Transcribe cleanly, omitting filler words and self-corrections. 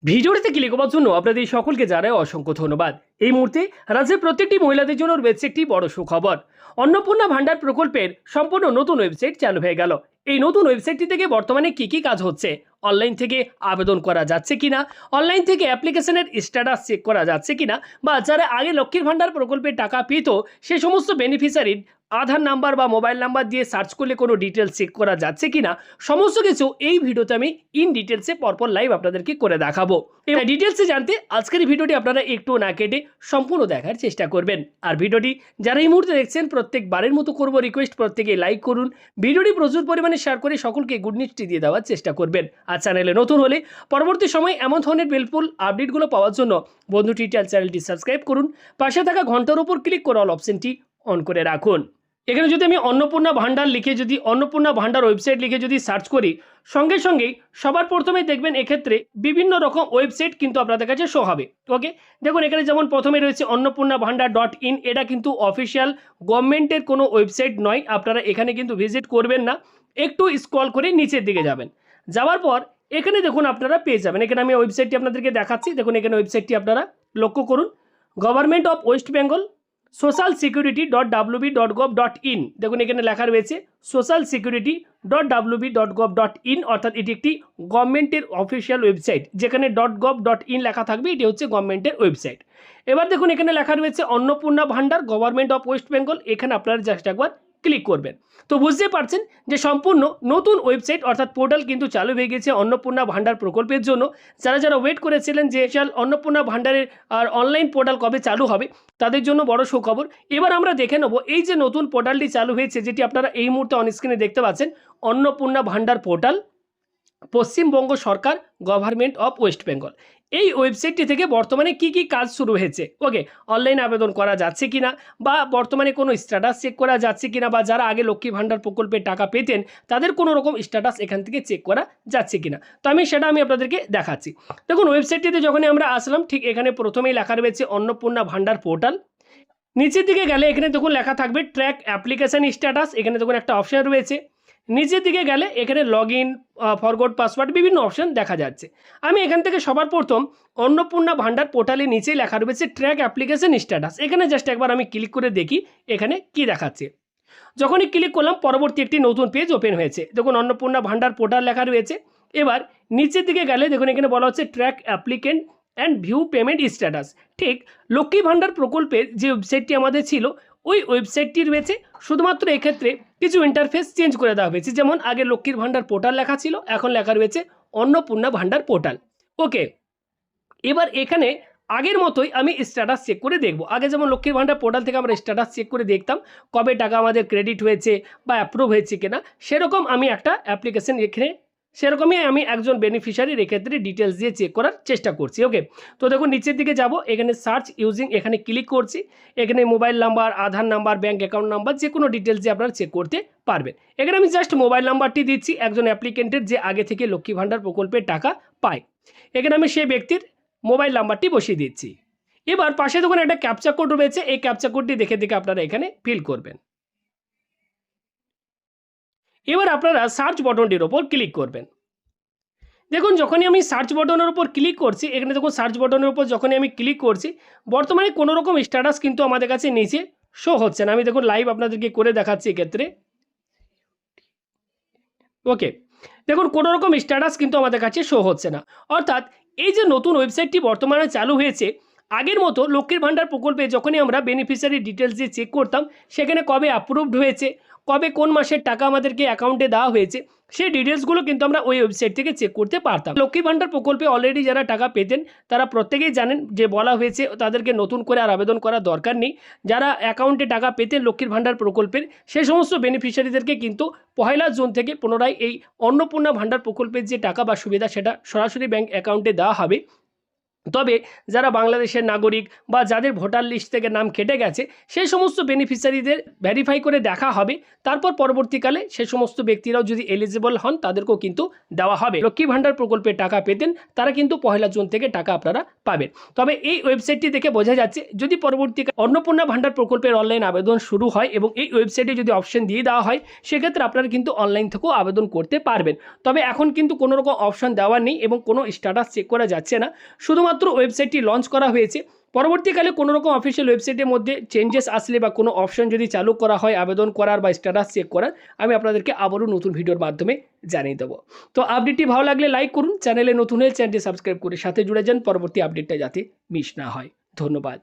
ভিডিওটিতে ক্লিক করার জন্য আপনাদের সকলকে জানাই অসংখ্য ধন্যবাদ। এই মুহূর্তে রাজ্যের প্রত্যেকটি মহিলাদের জন্য রয়েছে একটি বড় সুখবর। অন্নপূর্ণা ভান্ডার প্রকল্পের সম্পূর্ণ নতুন ওয়েবসাইট চালু হয়ে গেল। এই নতুন ওয়েবসাইটটি থেকে বর্তমানে কি কাজ হচ্ছে, অনলাইন থেকে আবেদন করা যাচ্ছে কিনা, অনলাইন থেকে অ্যাপ্লিকেশনের স্ট্যাটাস চেক করা যাচ্ছে কিনা, বা যারা আগে লক্ষ্মীর ভান্ডার প্রকল্পের টাকা পেত সে সমস্ত বেনিফিশিয়ারির আধার নাম্বার বা মোবাইল নাম্বার দিয়ে সার্চ করলে কোনো ডিটেলস চেক করা যাচ্ছে কিনা, সমস্ত কিছু এই ভিডিওতে আমি ইন ডিটেলসে পরপর লাইভ আপনাদেরকে করে দেখাবো। এই ডিটেলসে জানতে আজকের এই ভিডিওটি আপনারা একটু না কেটে সম্পূর্ণ দেখার চেষ্টা করবেন। আর ভিডিওটি যারা এই মুহূর্তে দেখছেন প্রত্যেকবারের মতো করবো রিকোয়েস্ট, প্রত্যেকে লাইক করুন, ভিডিওটি প্রচুর পরিমাণে শেয়ার করে সকলকে গুড নিউজটি দিয়ে দেওয়ার চেষ্টা করবেন। আর চ্যানেলে নতুন হলে পরবর্তী সময় এমন ধরনের হেল্পফুল আপডেটগুলো পাওয়ার জন্য বন্ধুটি চ্যানেলটি সাবস্ক্রাইব করুন, পাশে থাকা ঘন্টার উপর ক্লিক করে অল অপশনটি অন করে রাখুন। এখানে যদি আমি অন্নপূর্ণা ভান্ডার লিখে যদি অন্নপূর্ণা ভান্ডার ওয়েবসাইট লিখে যদি সার্চ করি, সঙ্গে সঙ্গেই সবার প্রথমেই দেখবেন এক্ষেত্রে বিভিন্ন রকম ওয়েবসাইট কিন্তু আপনাদের কাছে শো হবে। ওকে, দেখুন এখানে যেমন প্রথমে রয়েছে অন্নপূর্ণা ভান্ডার .in। এটা কিন্তু অফিসিয়াল গভর্নমেন্টের কোনো ওয়েবসাইট নয়, আপনারা এখানে কিন্তু ভিজিট করবেন না। একটু স্ক্রল করে নিচের দিকে যাবেন, যাওয়ার পর এখানে দেখুন আপনারা পেয়ে যাবেন। এখানে আমি ওয়েবসাইটটি আপনাদেরকে দেখাচ্ছি। দেখুন এখানে ওয়েবসাইটটি আপনারা লক্ষ্য করুন, government of West Bengal socialsecurity.wb.gov.in। দেখুন এখানে লেখা রয়েছে socialsecurity.wb.gov.in, অর্থাৎ এটি একটি গভর্নমেন্টের অফিসিয়াল ওয়েবসাইট। যেখানে .gov.in লেখা থাকবে এটি হচ্ছে গভর্নমেন্টের ওয়েবসাইট। এবার দেখুন এখানে লেখা রয়েছে অন্নপূর্ণা ভান্ডার গভর্নমেন্ট অফ ওয়েস্ট বেঙ্গল। এখানে আপনারা জাস্ট একবার ক্লিক করবেন। তো বুঝতে পারছেন যে সম্পূর্ণ নতুন ওয়েবসাইট অর্থাৎ পোর্টাল কিন্তু চালু হয়ে গেছে অন্নপূর্ণা ভান্ডার প্রকল্পের জন্য। যারা ওয়েট করেছিলেন যে অন্নপূর্ণা ভান্ডারের আর অনলাইন পোর্টাল কবে চালু হবে, তাদের জন্য বড় সুখবর। এবার আমরা দেখে নেব এই যে নতুন পোর্টালটি চালু হয়েছে, যেটি আপনারা এই মুহূর্তে অন স্ক্রিনে দেখতে পাচ্ছেন, অন্নপূর্ণা ভান্ডার পোর্টাল, পশ্চিমবঙ্গ সরকার, গভর্নমেন্ট অফ ওয়েস্ট বেঙ্গল। এই ওয়েবসাইটটি থেকে বর্তমানে কি কাজ শুরু হয়েছে, ওকে, অনলাইন আবেদন করা যাচ্ছে কিনা, বা বর্তমানে কোনো স্ট্যাটাস চেক করা যাচ্ছে কিনা, বা যারা আগে লক্ষ্মী ভান্ডার প্রকল্পের টাকা পেতেন তাদের কোনো রকম স্ট্যাটাস এখান থেকে চেক করা যাচ্ছে কিনা, তো সেটা আমি আপনাদেরকে দেখাচ্ছি। দেখুন ওয়েবসাইটটিতে যখনই আমরা আসলাম, ঠিক এখানে প্রথমেই লেখা রয়েছে অন্নপূর্ণা ভান্ডার পোর্টাল। নিচের দিকে গেলে এখানে দেখুন লেখা থাকবে ট্র্যাক অ্যাপ্লিকেশন স্ট্যাটাস। এখানে দেখুন একটা অপশান রয়েছে। নিচের দিকে গেলে এখানে লগ ইন, ফরগট পাসওয়ার্ড, বিভিন্ন অপশান দেখা যাচ্ছে। আমি এখান থেকে সবার প্রথম অন্নপূর্ণা ভান্ডার পোর্টালের নিচে লেখা রয়েছে ট্র্যাক অ্যাপ্লিকেশন স্ট্যাটাস। এখানে জাস্ট একবার আমি ক্লিক করে দেখি এখানে কি দেখাচ্ছে। যখনই ক্লিক করলাম পরবর্তী একটি নতুন পেজ ওপেন হয়েছে। দেখুন অন্নপূর্ণা ভান্ডার পোর্টাল লেখা রয়েছে। এবার নিচের দিকে গেলে দেখুন এখানে বলা হচ্ছে track applicant and view payment status. ঠিক লক্ষ্মী ভান্ডার প্রকল্পের যে ওয়েবসাইটটি আমাদের ছিল ওই ওয়েবসাইটটি রয়েছে, শুধুমাত্র এক্ষেত্রে কিছু ইন্টারফেস চেঞ্জ করে দেওয়া হয়েছে। যেমন আগে লক্ষ্মীর ভান্ডার পোর্টাল লেখা ছিল, এখন লেখা রয়েছে অন্নপূর্ণা ভান্ডার পোর্টাল। ওকে, এবার এখানে আগের মতোই আমি স্ট্যাটাস চেক করে দেখব। আগে যেমন লক্ষ্মীর ভান্ডার পোর্টাল থেকে আমরা স্ট্যাটাস চেক করে দেখতাম কবে টাকা আমাদের ক্রেডিট হয়েছে বা অ্যাপ্রুভ হয়েছে কিনা, সেরকম আমি একটা অ্যাপ্লিকেশন এখানে সেরকমই আমি একজন বেনিফিশিয়ারির এক্ষেত্রে ডিটেলস দিয়ে চেক করার চেষ্টা করছি। ওকে, তো দেখুন নিচের দিকে যাব, এখানে সার্চ ইউজিং এখানে ক্লিক করছি। এখানে মোবাইল নাম্বার, আধার নাম্বার, ব্যাঙ্ক অ্যাকাউন্ট নাম্বার, যে কোনো ডিটেলস দিয়ে আপনারা চেক করতে পারবেন। এখানে আমি জাস্ট মোবাইল নাম্বারটি দিচ্ছি একজন অ্যাপ্লিকেন্টের যে আগে থেকে লক্ষ্মী ভান্ডার প্রকল্পের টাকা পায়। এখানে আমি সেই ব্যক্তির মোবাইল নাম্বারটি বসিয়ে দিচ্ছি। এবার পাশে দেখুন একটা ক্যাপচা কোড রয়েছে, এই ক্যাপচা কোডটি দেখে আপনারা এখানে ফিল করবেন। এবার আপনারা সার্চ বটনটির ওপর ক্লিক করবেন। দেখুন যখনই আমি সার্চ বটনের উপর ক্লিক করছি, এখানে দেখুন সার্চ বটনের উপর যখনই আমি ক্লিক করছি বর্তমানে কোনো রকম স্ট্যাটাস কিন্তু আমাদের কাছে নিচে শো হচ্ছে না। আমি দেখুন লাইভ আপনাদেরকে করে দেখাচ্ছি এক্ষেত্রে। ওকে, দেখুন কোনো রকম স্ট্যাটাস কিন্তু আমাদের কাছে শো হচ্ছে না। অর্থাৎ এই যে নতুন ওয়েবসাইটটি বর্তমানে চালু হয়েছে, আগের মতো লক্ষ্মীর ভান্ডার প্রকল্পে যখনই আমরা বেনিফিশিয়ারি ডিটেলস দিয়ে চেক করতাম সেখানে কবে অ্যাপ্রুভড হয়েছে, কবে কোন মাসের টাকা আমাদেরকে অ্যাকাউন্টে দেওয়া হয়েছে, সেই ডিটেলসগুলো কিন্তু আমরা ওই ওয়েবসাইট থেকে চেক করতে পারতাম। লক্ষ্মী ভান্ডার প্রকল্পে অলরেডি যারা টাকা পেতেন তারা প্রত্যেকেই জানেন যে বলা হয়েছে তাদেরকে নতুন করে আর আবেদন করার দরকার নেই। যারা অ্যাকাউন্টে টাকা পেতেন লক্ষ্মীর ভান্ডার প্রকল্পের সেই সমস্ত বেনিফিশিয়ারিদেরকে কিন্তু 1 জুন থেকে পুনরায় এই অন্নপূর্ণা ভান্ডার প্রকল্পের যে টাকা বা সুবিধা সেটা সরাসরি ব্যাঙ্ক অ্যাকাউন্টে দেওয়া হবে। তবে যারা বাংলাদেশের নাগরিক বা যাদের ভোটার লিস্ট থেকে নাম কেটে গেছে সেই সমস্ত বেনিফিশিয়ারিদের ভেরিফাই করে দেখা হবে, তারপর পরবর্তীকালে সে সমস্ত ব্যক্তিরাও যদি এলিজিবল হন তাদেরকেও কিন্তু দেওয়া হবে। লক্ষ্মী ভাণ্ডার প্রকল্পের টাকা পেতেন তারা কিন্তু 1 জুন থেকে টাকা আপনারা পাবেন। তবে এই ওয়েবসাইটটি দেখে বোঝা যাচ্ছে যদি পরবর্তীকালে অন্নপূর্ণা ভাণ্ডার প্রকল্পের অনলাইন আবেদন শুরু হয় এবং এই ওয়েবসাইটে যদি অপশন দিয়ে দেওয়া হয় সেক্ষেত্রে আপনারা কিন্তু অনলাইন থেকেও আবেদন করতে পারবেন। তবে এখন কিন্তু কোনো রকম অপশন দেওয়া নেই এবং কোনো স্ট্যাটাস চেক করা যাচ্ছে না, শুধুমাত্র ওয়েবসাইটটি লঞ্চ করা হয়েছে। পরবর্তীকালে কোনো রকম অফিসিয়াল ওয়েবসাইটের মধ্যে চেঞ্জেস আসলে বা কোনো অপশন যদি চালু করা হয় আবেদন করার বা স্ট্যাটাস চেক করার, আমি আপনাদেরকে আবারও নতুন ভিডিওর মাধ্যমে জানিয়ে দেবো। তো আপডেটটি ভালো লাগলে লাইক করুন, চ্যানেলে নতুন হলে চ্যানেলটি সাবস্ক্রাইব করে সাথে জুড়ে যান পরবর্তী আপডেটটা যাতে মিস না হয়। ধন্যবাদ।